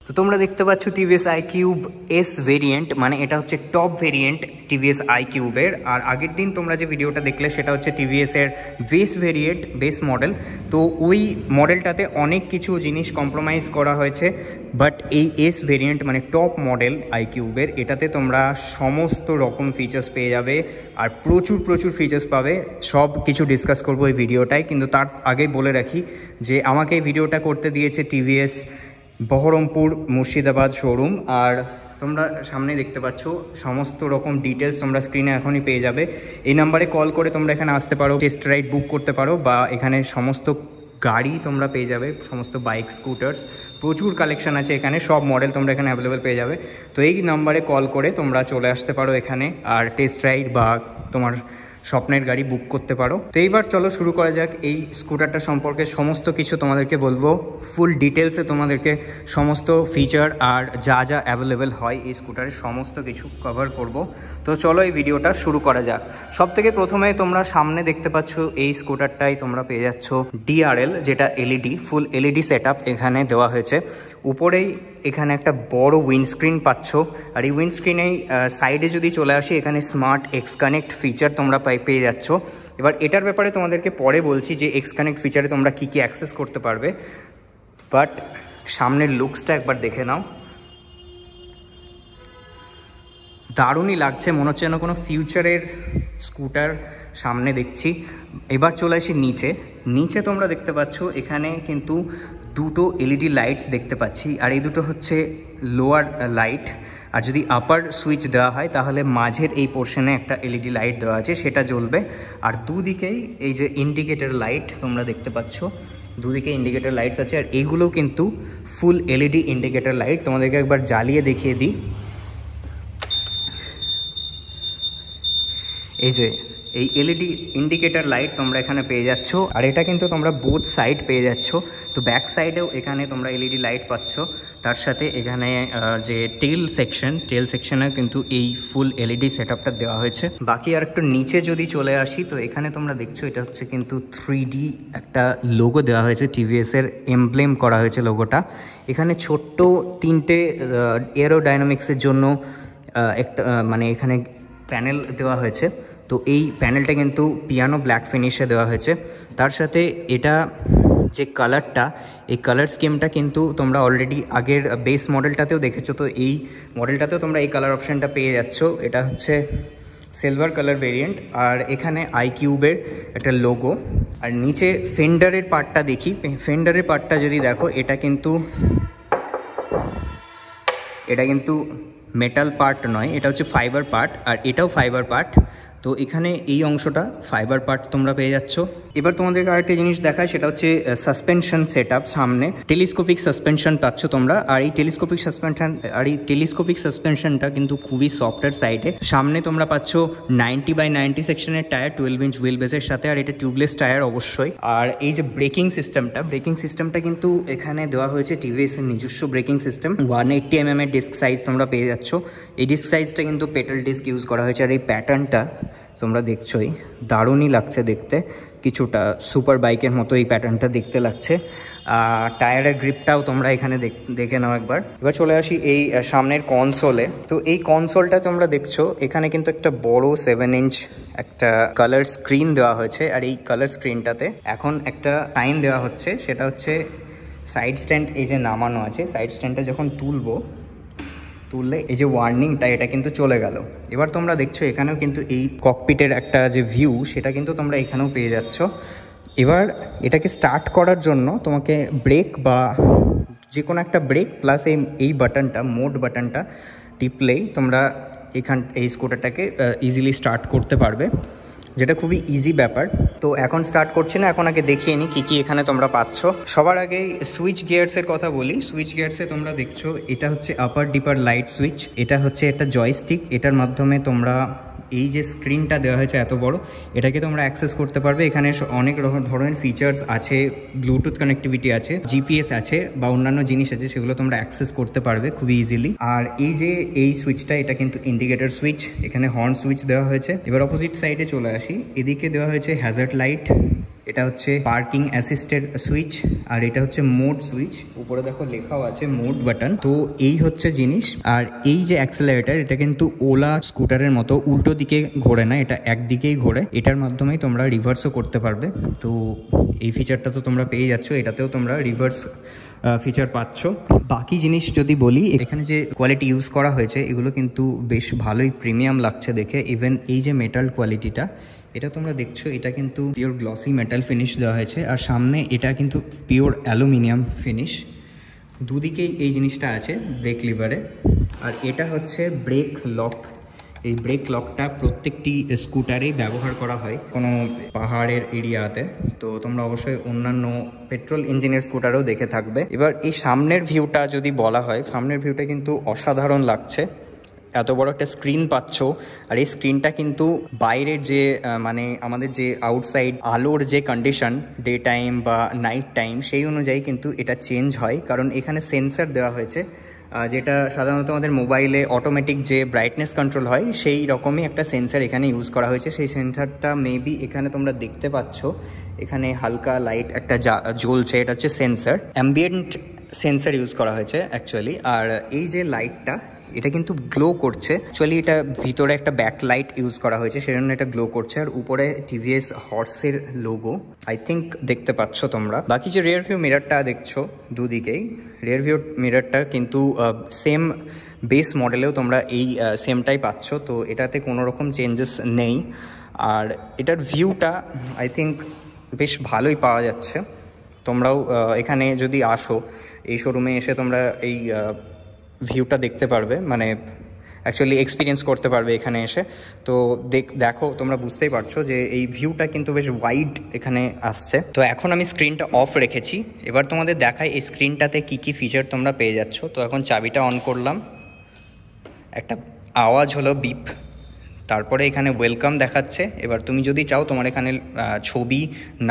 তো তোমরা দেখতে পাচ্ছ TVS I cube S variant, মানে এটা হচ্ছে টপ ভেরিয়েন্ট টিভিএস আই কিউবের। আর আগের দিন তোমরা যে ভিডিওটা দেখলে সেটা হচ্ছে টিভিএসের বেস ভেরিয়েন্ট, বেস মডেল। তো ওই মডেলটাতে অনেক কিছু জিনিস কম্প্রোমাইজ করা হয়েছে, বাট এই এস ভেরিয়েন্ট মানে টপ মডেল আই কিউবের, এটাতে তোমরা সমস্ত রকম ফিচার্স পেয়ে যাবে আর প্রচুর প্রচুর ফিচার্স পাবে। সব কিছু ডিসকাস করবো এই ভিডিওটায়, কিন্তু তার আগেই বলে রাখি যে আমাকে এই ভিডিওটা করতে দিয়েছে টিভিএস বহরমপুর মুর্শিদাবাদ শোরুম। আর তোমরা সামনে দেখতে পাচ্ছ সমস্ত রকম ডিটেলস তোমরা স্ক্রিনে এখনই পেয়ে যাবে। এই নাম্বারে কল করে তোমরা এখানে আসতে পারো, টেস্ট রাইড বুক করতে পারো, বা এখানে সমস্ত গাড়ি তোমরা পেয়ে যাবে, সমস্ত বাইক স্কুটার্স, প্রচুর কালেকশন আছে এখানে, সব মডেল তোমরা এখানে অ্যাভেলেবেল পেয়ে যাবে। তো এই নাম্বারে কল করে তোমরা চলে আসতে পারো এখানে আর টেস্ট রাইড বা তোমার স্বপ্নের গাড়ি বুক করতে পারো। তো এইবার চলো শুরু করা যাক। এই স্কুটারটা সম্পর্কে সমস্ত কিছু তোমাদেরকে বলবো, ফুল ডিটেলসে তোমাদেরকে সমস্ত ফিচার আর যা যা অ্যাভেলেবেল হয় এই স্কুটারের সমস্ত কিছু কভার করব। তো চলো এই ভিডিওটা শুরু করা যাক। সব থেকে প্রথমে তোমরা সামনে দেখতে পাচ্ছ এই স্কুটারটাই তোমরা পেয়ে যাচ্ছ ডিআরএল, যেটা এলইডি, ফুল এলইডি সেট আপ এখানে দেওয়া হয়েছে। উপরেই এখানে একটা বড় উইন্ডস্ক্রিন পাচ্ছ, আর এই উইন্ডস্ক্রিনেই সাইডে যদি চলে আসি এখানে স্মার্ট এক্স কানেক্ট ফিচার তোমরা পেয়ে যাচ্ছ। এবার এটার ব্যাপারে তোমাদেরকে পরে বলছি যে এক্স কানেক্ট ফিচারে তোমরা কী কী অ্যাক্সেস করতে পারবে, বাট সামনের লুকসটা একবার দেখে নাও। দারুণই লাগছে, মনে হচ্ছে যেন কোনো ফিউচারের স্কুটার সামনে দেখছি। এবার চলে আসি নিচে। নিচে তোমরা দেখতে পাচ্ছ এখানে কিন্তু দুটো এলইডি লাইটস দেখতে পাচ্ছি, আর এই দুটো হচ্ছে লোয়ার লাইট। আর যদি আপার সুইচ দেওয়া হয় তাহলে মাঝের এই পোর্শনে একটা এলইডি লাইট দেওয়া আছে, সেটা জ্বলবে। আর দুদিকেই এই যে ইন্ডিকেটর লাইট তোমরা দেখতে পাচ্ছ, দুদিকে ইন্ডিকেটর লাইটস আছে, আর এইগুলো কিন্তু ফুল এলইডি ইন্ডিকেটর লাইট। তোমাদেরকে একবার জ্বালিয়ে দেখিয়ে দিই। এই যে এই এলইডি ইন্ডিকেটর লাইট তোমরা এখানে পেয়ে যাচ্ছ, আর এটা কিন্তু তোমরা বোথ সাইড পেয়ে যাচ্ছ। তো ব্যাক সাইডেও এখানে তোমরা এলইডি লাইট পাচ্ছ, তার সাথে এখানে যে টেল সেকশনেও কিন্তু এই ফুল এলইডি সেট আপটা দেওয়া হয়েছে। বাকি আর একটু নিচে যদি চলে আসি, তো এখানে তোমরা দেখছো এটা হচ্ছে কিন্তু 3D একটা লোগো দেওয়া হয়েছে, টিভিএসের এমব্লেম করা হয়েছে লোগোটা। এখানে ছোট্ট তিনটে এরোডাইনামিক্সের জন্য একটা মানে এখানে প্যানেল দেওয়া হয়েছে। তো এই প্যানেলটা কিন্তু পিয়ানো ব্ল্যাক ফিনিশে দেওয়া হয়েছে। তার সাথে এটা যে কালারটা, এই কালার স্কিমটা কিন্তু তোমরা অলরেডি আগের বেস মডেলটাতেও দেখেছো। তো এই মডেলটাতেও তোমরা এই কালার অপশানটা পেয়ে যাচ্ছ। এটা হচ্ছে সিলভার কালার ভেরিয়েন্ট, আর এখানে আই কিউবের একটা লোগো। আর নিচে ফেন্ডারের পার্টটা দেখি, ফেন্ডারের পার্টটা যদি দেখো এটা কিন্তু মেটাল পার্ট নয়, এটা হচ্ছে ফাইবার পার্ট, আর এটাও ফাইবার পার্ট। তো এখানে এই অংশটা ফাইবার পার্ট তোমরা পেয়ে যাচ্ছ। এবার তোমাদেরকে আরেকটা জিনিস দেখায়, সেটা হচ্ছে সাসপেনশন সেট আপ। সামনে টেলিস্কোপিক সাসপেনশন পাচ্ছ তোমরা, আর এই টেলিস্কোপিক সাসপেনশনটা কিন্তু খুবই সফটের সাইডে। সামনে তোমরা পাচ্ছ 90/90 সেকশনের টায়ার 12 ইঞ্চ হুইল বেসের সাথে, আর এটা টিউবলেস টায়ার অবশ্যই। আর এই যে ব্রেকিং সিস্টেমটা কিন্তু এখানে দেওয়া হয়েছে টিভিএস এর নিজস্ব ব্রেকিং সিস্টেম। 180 mm এর ডিস্ক সাইজ তোমরা পেয়ে যাচ্ছ। এই ডিস্ক সাইজটা কিন্তু পেটাল ডিস্ক ইউজ করা হয়েছে, আর এই প্যাটার্নটা তোমরা দেখছোই, দারুণই লাগছে দেখতে, কিছুটা সুপার বাইকের মতো এই প্যাটার্নটা দেখতে লাগছে। টায়ারের গ্রিপটাও তোমরা এখানে দেখে নাও একবার। এবার চলে আসি এই সামনের কনসোলে। তো এই কনসোলটা তোমরা দেখছো, এখানে কিন্তু একটা বড় 7 ইঞ্চ একটা কালার স্ক্রিন দেওয়া হয়েছে, আর এই কালার স্ক্রিনটাতে এখন একটা টাইম দেওয়া হচ্ছে, সেটা হচ্ছে সাইড স্ট্যান্ড এই যে নামানো আছে, সাইড স্ট্যান্ডটা যখন তুললে এই যে ওয়ার্নিংটা এটা কিন্তু চলে গেল। এবার তোমরা দেখছো এখানেও কিন্তু এই ককপিটের একটা যে ভিউ সেটা কিন্তু তোমরা এখানেও পেয়ে যাচ্ছ। এবার এটাকে স্টার্ট করার জন্য তোমাকে ব্রেক বা যে কোনো একটা ব্রেক প্লাস এই বাটনটা, মোড বাটনটা টিপলেই তোমরা এই স্কুটারটাকে ইজিলি স্টার্ট করতে পারবে, যেটা খুবই ইজি ব্যাপার। তো এখন স্টার্ট করছি না, এখন আগে দেখিয়ে নিই কী কী এখানে তোমরা পাচ্ছ। সবার আগে সুইচ গিয়ার্সের কথা বলি। সুইচ গিয়ার্সে তোমরা দেখছো এটা হচ্ছে আপার ডিপার লাইট সুইচ, এটা হচ্ছে একটা জয়স্টিক, এটার মাধ্যমে তোমরা এই যে স্ক্রিনটা দেওয়া হয়েছে এত বড়, এটাকে তোমরা অ্যাক্সেস করতে পারবে। এখানে অনেক ধরনের ফিচার্স আছে, ব্লুটুথ কানেক্টিভিটি আছে, জিপিএস আছে বা অন্যান্য জিনিস আছে, সেগুলো তোমরা অ্যাক্সেস করতে পারবে খুবই ইজিলি। আর এই সুইচটা এটা কিন্তু ইন্ডিকেটর সুইচ, এখানে হর্ন সুইচ দেওয়া হয়েছে। এবার অপোজিট সাইডে চলে আসি, এদিকে দেওয়া হয়েছে হ্যাজার্ড লাইট, এটা হচ্ছে পার্কিং অ্যাসিস্টেড সুইচ, আর এটা হচ্ছে মোড সুইচ। উপরে দেখো লেখাও আছে মোড বাটন। তো এই হচ্ছে জিনিস। আর এই যে অ্যাক্সেলারেটর, এটা কিন্তু ওলা স্কুটারের মতো উল্টো দিকে ঘোরে না, এটা একদিকেই ঘোরে। এটার মাধ্যমেই তোমরা রিভার্সও করতে পারবে। তো এই ফিচারটা তো তোমরা পেয়ে যাচ্ছ, এটাতেও তোমরা রিভার্স ফিচার পাচ্ছ। বাকি জিনিস যদি বলি, এখানে যে কোয়ালিটি ইউজ করা হয়েছে এগুলো কিন্তু বেশ ভালোই প্রিমিয়াম লাগছে দেখে। ইভেন এই যে মেটাল কোয়ালিটিটা, এটা তোমরা দেখছো, এটা কিন্তু পিওর গ্লসি মেটাল ফিনিশ দেওয়া হয়েছে। আর সামনে এটা কিন্তু পিওর অ্যালুমিনিয়াম ফিনিশ। দুদিকেই এই জিনিসটা আছে ব্রেক লিভারে। আর এটা হচ্ছে ব্রেক লক। এই ব্রেক লকটা প্রত্যেকটি স্কুটারেই ব্যবহার করা হয় কোনো পাহাড়ের এরিয়াতে। তো তোমরা অবশ্যই অন্যান্য পেট্রোল ইঞ্জিনের স্কুটারেও দেখে থাকবে। এবার এই সামনের ভিউটা যদি বলা হয়, সামনের ভিউটা কিন্তু অসাধারণ লাগছে। এত বড় একটা স্ক্রিন পাচ্ছ, আর এই স্ক্রিনটা কিন্তু বাইরের যে মানে আমাদের যে আউটসাইড আলোর যে কন্ডিশন, ডে টাইম বা নাইট টাইম, সেই অনুযায়ী কিন্তু এটা চেঞ্জ হয়। কারণ এখানে সেন্সার দেওয়া হয়েছে, যেটা সাধারণত আমাদের মোবাইলে অটোমেটিক যে ব্রাইটনেস কন্ট্রোল হয়, সেই রকমই একটা সেন্সার এখানে ইউজ করা হয়েছে। সেই সেন্সারটা মেবি এখানে তোমরা দেখতে পাচ্ছ, এখানে হালকা লাইট একটা জ্বলছে, এটা হচ্ছে সেন্সার, অ্যাম্বিয়েন্ট সেন্সার ইউজ করা হয়েছে অ্যাকচুয়ালি। আর এই যে লাইটটা, এটা কিন্তু গ্লো করছে। অ্যাকচুয়ালি এটা ভিতরে একটা ব্যাকলাইট ইউজ করা হয়েছে, সেজন্য এটা গ্লো করছে। আর উপরে টিভিএস হর্সের লোগো আই থিঙ্ক দেখতে পাচ্ছ তোমরা। বাকি যে রিয়ার ভিউ মিররটা দেখছো দুদিকেই, রিয়ার ভিউ মিররটা কিন্তু সেম বেস মডেলেও তোমরা এই সেমটাই পাচ্ছ। তো এটাতে কোনো রকম চেঞ্জেস নেই। আর এটার ভিউটা আই থিঙ্ক বেশ ভালোই পাওয়া যাচ্ছে। তোমরাও এখানে যদি আসো, এই শোরুমে এসে তোমরা এই ভিউটা দেখতে পারবে, মানে অ্যাকচুয়ালি এক্সপিরিয়েন্স করতে পারবে এখানে এসে। তো দেখো, তোমরা বুঝতেই পারছো যে এই ভিউটা কিন্তু বেশ ওয়াইড এখানে আসছে। তো এখন আমি স্ক্রিনটা অফ রেখেছি, এবার তোমাদের দেখাই এই স্ক্রিনটাতে কি কি ফিচার তোমরা পেয়ে যাচ্ছ। তো এখন চাবিটা অন করলাম, একটা আওয়াজ হলো বিপ, তারপরে এখানে ওয়েলকাম দেখাচ্ছে। এবার তুমি যদি চাও তোমার এখানে ছবি,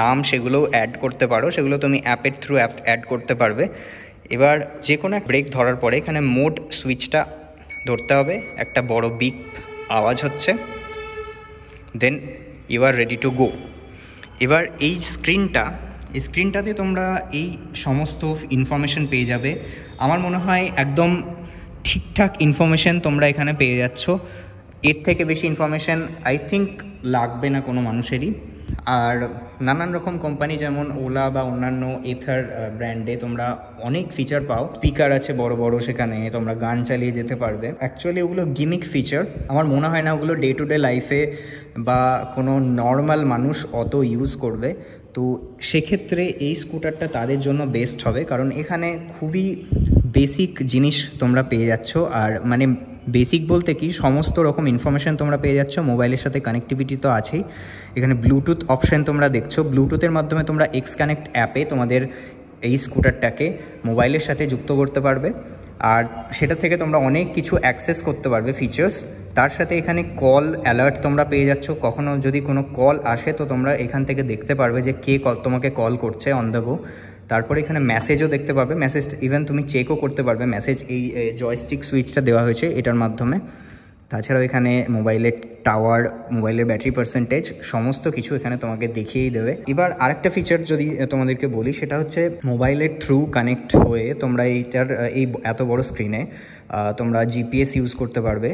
নাম সেগুলোও অ্যাড করতে পারো, সেগুলো তুমি অ্যাপের থ্রু অ্যাড করতে পারবে। এবার যে কোনো এক ব্রেক ধরার পরে এখানে মোড সুইচটা ধরতে হবে, একটা বড় বিপ আওয়াজ হচ্ছে, then you are ready to go. এবার এই স্ক্রিনটাতে তোমরা এই সমস্ত ইনফরমেশন পেয়ে যাবে। আমার মনে হয় একদম ঠিকঠাক ইনফরমেশন তোমরা এখানে পেয়ে যাচ্ছ। এর থেকে বেশি ইনফরমেশন আই থিঙ্ক লাগবে না কোনো মানুষেরই। আর নানান রকম কোম্পানি যেমন ওলা বা অন্যান্য এথার ব্র্যান্ডে তোমরা অনেক ফিচার পাও। স্পিকার আছে বড় বড়, সেখানে তোমরা গান চালিয়ে যেতে পারবে। অ্যাকচুয়ালি ওগুলো গিমিক ফিচার, আমার মনে হয় না ওগুলো ডে টু ডে লাইফে বা কোনো নর্মাল মানুষ অত ইউজ করবে। তো সেক্ষেত্রে এই স্কুটারটা তাদের জন্য বেস্ট হবে, কারণ এখানে খুবই বেসিক জিনিস তোমরা পেয়ে যাচ্ছ। আর মানে বেসিক বলতে কি, সমস্ত রকম ইনফরমেশান তোমরা পেয়ে যাচ্ছ। মোবাইলের সাথে কানেক্টিভিটি তো আছেই, এখানে ব্লুটুথ অপশান তোমরা দেখছো। ব্লুটুথের মাধ্যমে তোমরা এক্স কানেক্ট অ্যাপে তোমাদের এই স্কুটারটাকে মোবাইলের সাথে যুক্ত করতে পারবে, আর সেটা থেকে তোমরা অনেক কিছু অ্যাক্সেস করতে পারবে ফিচার্স। তার সাথে এখানে কল অ্যালার্ট তোমরা পেয়ে যাচ্ছ। কখনও যদি কোনো কল আসে তো তোমরা এখান থেকে দেখতে পারবে যে কে তোমাকে কল করছে অন দ্য গো। তারপরে এখানে মেসেজও দেখতে পারবে, মেসেজ ইভেন তুমি চেকও করতে পারবে মেসেজ। এই জয়স্টিক সুইচটা দেওয়া হয়েছে এটার মাধ্যমে। তাছাড়াও এখানে মোবাইলের টাওয়ার, মোবাইলের ব্যাটারি পার্সেন্টেজ, সমস্ত কিছু এখানে তোমাকে দেখিয়েই দেবে। এবার আরেকটা ফিচার যদি তোমাদেরকে বলি, সেটা হচ্ছে মোবাইলের থ্রু কানেক্ট হয়ে তোমরা এইটার এই এত বড় স্ক্রিনে তোমরা জিপিএস ইউজ করতে পারবে।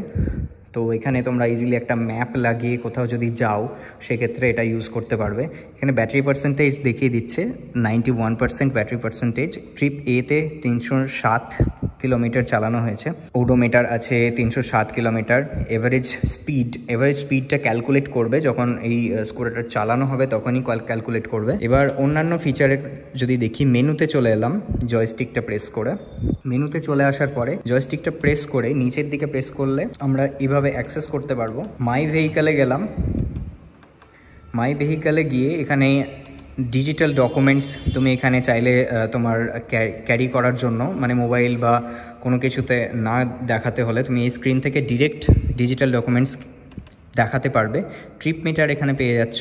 তো এখানে তোমরা ইজিলি একটা ম্যাপ লাগিয়ে কোথাও যদি যাও, সেক্ষেত্রে এটা ইউজ করতে পারবে। এখানে ব্যাটারি পার্সেন্টেজ দেখিয়ে দিচ্ছে 91% ব্যাটারি পার্সেন্টেজ। ট্রিপ এতে 307 কিলোমিটার চালানো হয়েছে। ওডোমিটার আছে 307 কিলোমিটার। এভারেজ স্পিডটা ক্যালকুলেট করবে যখন এই স্কুটারটা চালানো হবে, তখনই ক্যালকুলেট করবে। এবার অন্যান্য ফিচারের যদি দেখি, মেনুতে চলে এলাম জয়স্টিকটা প্রেস করে। মেনুতে চলে আসার পরে জয়স্টিকটা প্রেস করে নিচের দিকে প্রেস করলে আমরা এভাবে অ্যাক্সেস করতে পারবো। মাই ভেহিক্যালে গেলাম, মাই ভেহিক্যালে গিয়ে এখানে ডিজিটাল ডকুমেন্টস তুমি এখানে চাইলে তোমার ক্যারি করার জন্য, মানে মোবাইল বা কোনো কিছুতে না দেখাতে হলে তুমি এই স্ক্রিন থেকে ডিরেক্ট ডিজিটাল ডকুমেন্টস দেখাতে পারবে। ট্রিপ মিটার এখানে পেয়ে যাচ্ছ,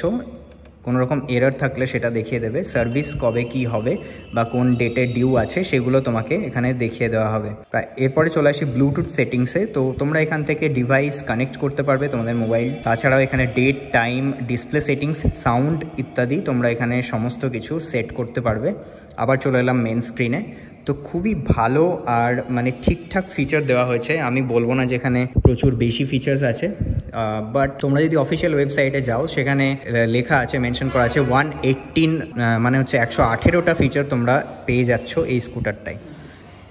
কোনো রকম এরর থাকলে সেটা দেখিয়ে দেবে, সার্ভিস কবে কি হবে বা কোন ডেটে ডিউ আছে সেগুলো তোমাকে এখানে দেখিয়ে দেওয়া হবে। এরপরে চলে আসি ব্লুটুথ সেটিংসে। তো তোমরা এখান থেকে ডিভাইস কানেক্ট করতে পারবে তোমাদের মোবাইল, তাছাড়াও এখানে date, time, display settings, sound ইত্যাদি তোমরা এখানে সমস্ত কিছু সেট করতে পারবে। আবার চলে এলাম মেন স্ক্রিনে। তো খুবই ভালো আর মানে ঠিকঠাক ফিচার দেওয়া হয়েছে। আমি বলবো না যে এখানে প্রচুর বেশি ফিচার্স আছে, বাট তোমরা যদি অফিসিয়াল ওয়েবসাইটে যাও সেখানে লেখা আছে, মেনশন করা আছে 118 মানে হচ্ছে 118টা ফিচার তোমরা পেয়ে যাচ্ছ এই স্কুটারটায়।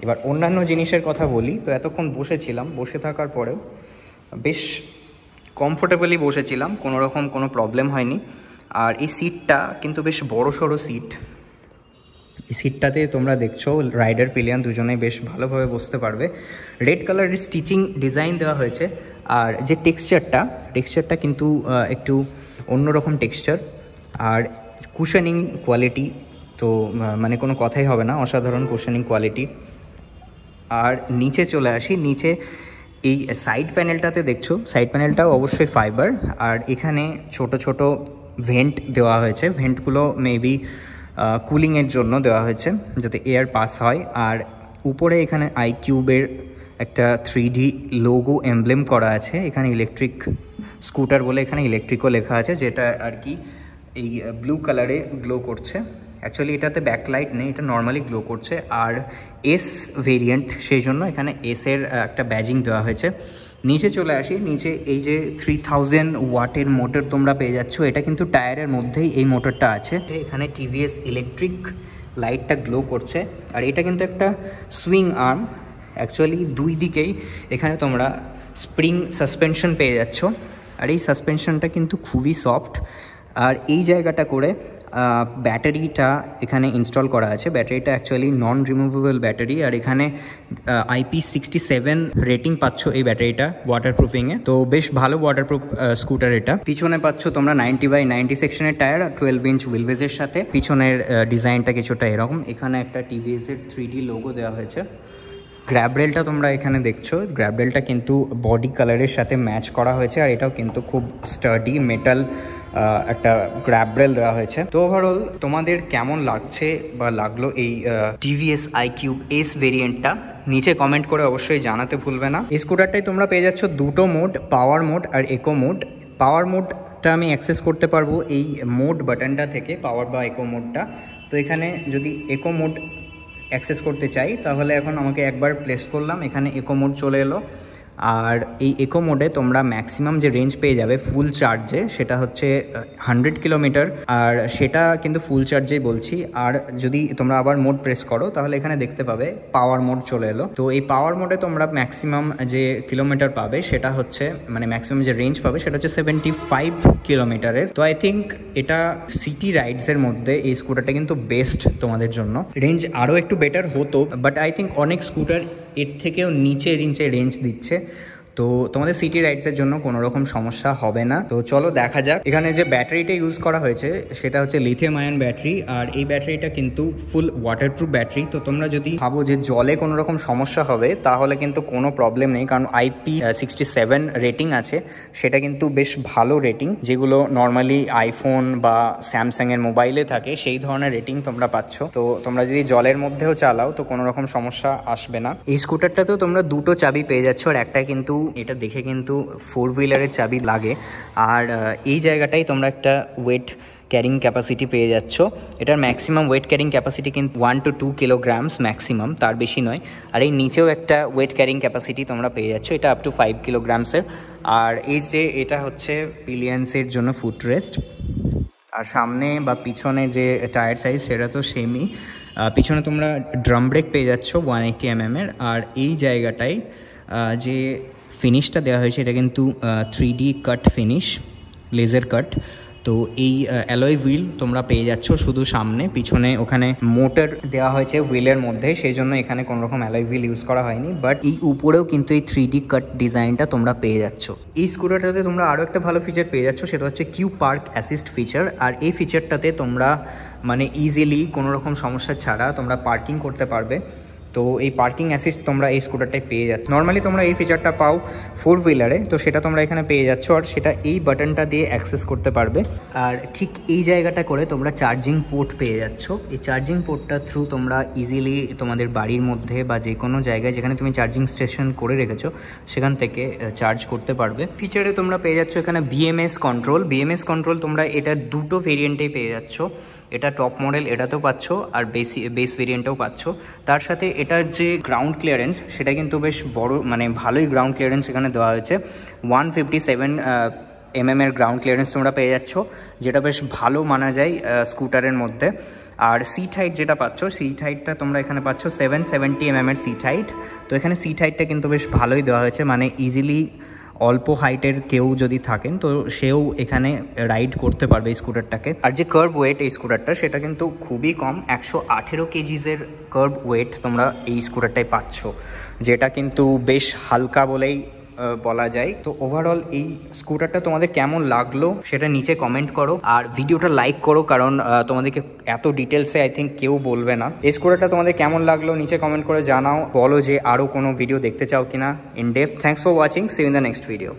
এবার অন্যান্য জিনিসের কথা বলি। তো এতক্ষণ বসেছিলাম, বসে থাকার পরেও বেশ কমফোর্টেবলি বসেছিলাম, কোনো রকম কোনো প্রবলেম হয়নি। আর এই সিটটা কিন্তু বেশ বড় সড়ো সিট। এই সিটটাতে তোমরা দেখছো রাইডার পিলিয়ন দুজনেই বেশ ভালোভাবে বসতে পারবে। রেড কালারের স্টিচিং ডিজাইন দেওয়া হয়েছে। আর যে টেক্সচারটা কিন্তু একটু অন্যরকম টেক্সচার। আর কুশনিং কোয়ালিটি তো মানে কোনো কথাই হবে না, অসাধারণ কুশনিং কোয়ালিটি। আর নিচে চলে আসি, নিচে এই সাইড প্যানেলটাতে দেখছো, সাইড প্যানেলটাও অবশ্যই ফাইবার। আর এখানে ছোট ছোট ভেন্ট দেওয়া হয়েছে, ভেন্টগুলো মেবি কুলিংয়ের জন্য দেওয়া হয়েছে যাতে এয়ার পাস হয়। আর উপরে এখানে আইকিউবের একটা 3D লোগো এমব্লেম করা আছে। এখানে ইলেকট্রিক স্কুটার বলে এখানে ইলেকট্রিকও লেখা আছে, যেটা আর কি এই ব্লু কালারে গ্লো করছে। অ্যাকচুয়ালি এটাতে ব্যাকলাইট নেই, এটা নর্মালি গ্লো করছে। আর এস ভেরিয়েন্ট, সেই জন্য এখানে এসের একটা ব্যাজিং দেওয়া হয়েছে। নিচে চলে আসি, নিচে এই যে 3000 ওয়াটের মোটর তোমরা পেয়ে যাচ্ছ, এটা কিন্তু টায়ারের মধ্যেই এই মোটরটা আছে। এখানে টিভিএস ইলেকট্রিক লাইটটা গ্লো করছে। আর এটা কিন্তু একটা সুইং আর্ম, অ্যাকচুয়ালি দুই দিকেই এখানে তোমরা স্প্রিং সাসপেনশন পেয়ে যাচ্ছ। আর এই সাসপেনশনটা কিন্তু খুবই সফট। আর এই জায়গাটা করে ব্যাটারিটা এখানে ইনস্টল করা আছে। ব্যাটারিটা অ্যাকচুয়ালি নন রিমুভেবল ব্যাটারি। আর এখানে IP67 রেটিং পাচ্ছ এই ব্যাটারিটা ওয়াটারপ্রুফিংয়ে। তো বেশ ভালো ওয়াটারপ্রুফ স্কুটার এটা। পিছনে পাচ্ছ তোমরা 90/90 সেকশনের টায়ার, 12 ইঞ্চ হুইলবেজের সাথে। পিছনের ডিজাইনটা কিছুটা এরকম। এখানে একটা টিভিএসের 3D লোগো দেওয়া হয়েছে। গ্র্যাব রেলটা তোমরা এখানে দেখছো, গ্র্যাব রেলটা কিন্তু বডি কালারের সাথে ম্যাচ করা হয়েছে। আর এটাও কিন্তু খুব স্টাডি মেটাল একটা গ্র্যাব রেল দেওয়া হয়েছে। তো ওভারঅল তোমাদের কেমন লাগছে বা লাগলো এই টিভিএস আইকিউব এস ভেরিয়েন্টটা নিচে কমেন্ট করে অবশ্যই জানাতে ভুলবে না। এই স্কুটারটাই তোমরা পেয়ে যাচ্ছ দুটো মোড, পাওয়ার মোড আর ইকো মোড। পাওয়ার মোডটা আমি অ্যাক্সেস করতে পারবো এই মোড বাটনটা থেকে, পাওয়ার বা ইকো মোডটা। তো এখানে যদি ইকো মোড অ্যাক্সেস করতে চাই তাহলে এখন আমাকে একবার প্লেস করলাম, এখানে ইকো মোড চলে এলো। আর এই ইকো মোডে তোমরা ম্যাক্সিমাম যে রেঞ্জ পেয়ে যাবে ফুল চার্জে সেটা হচ্ছে 100 কিলোমিটার। আর সেটা কিন্তু ফুল চার্জেই বলছি। আর যদি তোমরা আবার মোড প্রেস করো তাহলে এখানে দেখতে পাবে পাওয়ার মোড চলে এলো। তো এই পাওয়ার মোডে তোমরা ম্যাক্সিমাম যে কিলোমিটার পাবে সেটা হচ্ছে মানে ম্যাক্সিমাম যে রেঞ্জ পাবে সেটা হচ্ছে 75 কিলোমিটারের। তো আই থিঙ্ক এটা সিটি রাইডসের মধ্যে এই স্কুটারটা কিন্তু বেস্ট তোমাদের জন্য। রেঞ্জ আরও একটু বেটার হতো, বাট আই থিঙ্ক অনেক স্কুটার এর থেকেও নিচে রেঞ্জ দিচ্ছে। তো তোমাদের সিটি রাইডসের জন্য কোনো রকম সমস্যা হবে না। তো চলো দেখা যাক। এখানে যে ব্যাটারিটা ইউজ করা হয়েছে সেটা হচ্ছে লিথিয়াম আয়ন ব্যাটারি। আর এই ব্যাটারিটা কিন্তু ফুল ওয়াটারপ্রুফ ব্যাটারি। তো তোমরা যদি ভাবো যে জলে কোনো রকম সমস্যা হবে তাহলে কিন্তু কোনো প্রবলেম নেই, কারণ IP67 রেটিং আছে। সেটা কিন্তু বেশ ভালো রেটিং, যেগুলো নর্মালি আইফোন বা স্যামসাংয়ের মোবাইলে থাকে সেই ধরনের রেটিং তোমরা পাচ্ছ। তো তোমরা যদি জলের মধ্যেও চালাও তো কোনো রকম সমস্যা আসবে না। এই স্কুটারটাতেও তোমরা দুটো চাবি পেয়ে যাচ্ছ। আর একটা কিন্তু এটা দেখে কিন্তু 4 হুইলারের চাবি লাগে। আর এই জায়গাটাই তোমরা একটা ওয়েট ক্যারিং ক্যাপাসিটি পেয়ে যাচ্ছ। এটার ম্যাক্সিমাম ওয়েট ক্যারিং ক্যাপাসিটি কিন্তু 1 to 2 কিলোগ্রামস ম্যাক্সিমাম, তার বেশি নয়। আর এই নিচেও একটা ওয়েট ক্যারিং ক্যাপাসিটি তোমরা পেয়ে যাচ্ছ, এটা আপ টু 5 কিলোগ্রামসের। আর এই যে এটা হচ্ছে পিলিয়ন্সের জন্য ফুট রেস্ট। আর সামনে বা পিছনে যে টায়ার সাইজ সেটা তো সেমই। পিছনে তোমরা ড্রাম ব্রেক পেয়ে যাচ্ছ 180 mm এর। আর এই জায়গাটায় যে ফিনিশটা দেওয়া হয়েছে এটা কিন্তু 3D কাট ফিনিশ, লেজার কাট। তো এই অ্যালয় হুইল তোমরা পেয়ে যাচ্ছ শুধু সামনে, পিছনে ওখানে মোটর দেওয়া হয়েছে হুইলের মধ্যে, সেই জন্য এখানে কোনো রকম অ্যালয় হুইল ইউজ করা হয়নি। বাট এই উপরেও কিন্তু এই 3D কাট ডিজাইনটা তোমরা পেয়ে যাচ্ছ। এই স্কুটারটাতে তোমরা আরও একটা ভালো ফিচার পেয়ে যাচ্ছ, সেটা হচ্ছে কিউ পার্ক অ্যাসিস্ট ফিচার। আর এই ফিচারটাতে তোমরা মানে ইজিলি কোনো রকম সমস্যা ছাড়া তোমরা পার্কিং করতে পারবে। তো এই পার্কিং অ্যাসিস্ট তোমরা এই স্কুটারটায় পেয়ে যাচ্ছ। নর্মালি তোমরা এই ফিচারটা পাও 4 হুইলারে, তো সেটা তোমরা এখানে পেয়ে যাচ্ছ, আর সেটা এই বাটনটা দিয়ে অ্যাক্সেস করতে পারবে। আর ঠিক এই জায়গাটা করে তোমরা চার্জিং পোর্ট পেয়ে যাচ্ছ। এই চার্জিং পোর্টটা থ্রু তোমরা ইজিলি তোমাদের বাড়ির মধ্যে বা যে কোনো জায়গায় যেখানে তুমি চার্জিং স্টেশন করে রেখেছো সেখান থেকে চার্জ করতে পারবে। ফিচারে তোমরা পেয়ে যাচ্ছ এখানে বিএমএস কন্ট্রোল। বিএমএস কন্ট্রোল তোমরা এটা দুটো ভেরিয়েন্টেই পেয়ে যাচ্ছ, এটা টপ মডেল এটাতেও পাচ্ছ আর বেস ভেরিয়েন্টেও পাচ্ছ। তার সাথে এটার যে গ্রাউন্ড ক্লিয়ারেন্স সেটা কিন্তু বেশ বড়, মানে ভালোই গ্রাউন্ড ক্লিয়ারেন্স এখানে দেওয়া হয়েছে। 157 mm এর গ্রাউন্ড ক্লিয়ারেন্স তোমরা পেয়ে যাচ্ছ, যেটা বেশ ভালো মানা যায় স্কুটারের মধ্যে। আর সিট হাইট যেটা পাচ্ছ, সিট হাইটটা তোমরা এখানে পাচ্ছ 770 mm এর সিট হাইট। তো এখানে সিট হাইটটা কিন্তু বেশ ভালোই দেওয়া হয়েছে, মানে ইজিলি অল্প হাইটের কেউ যদি থাকেন তো সেও এখানে রাইড করতে পারবে এই স্কুটারটাকে। আর যে কার্ভ ওয়েট এই স্কুটারটা সেটা কিন্তু খুবই কম, 118 কেজিসের কার্ভ ওয়েট তোমরা এই স্কুটারটায় পাচ্ছ, যেটা কিন্তু বেশ হালকা বলেই বলা যায়। তো ওভারঅল এই স্কুটারটা তোমাদের কেমন লাগলো সেটা নিচে কমেন্ট করো, আর ভিডিওটা লাইক করো, কারণ তোমাদেরকে এত ডিটেলসে আই থিঙ্ক কেউ বলবে না। এই স্কুটারটা তোমাদের কেমন লাগলো নিচে কমেন্ট করে জানাও, বলো যে আরও কোনো ভিডিও দেখতে চাও কিনা in depth. Thanks for watching, see you in the next video.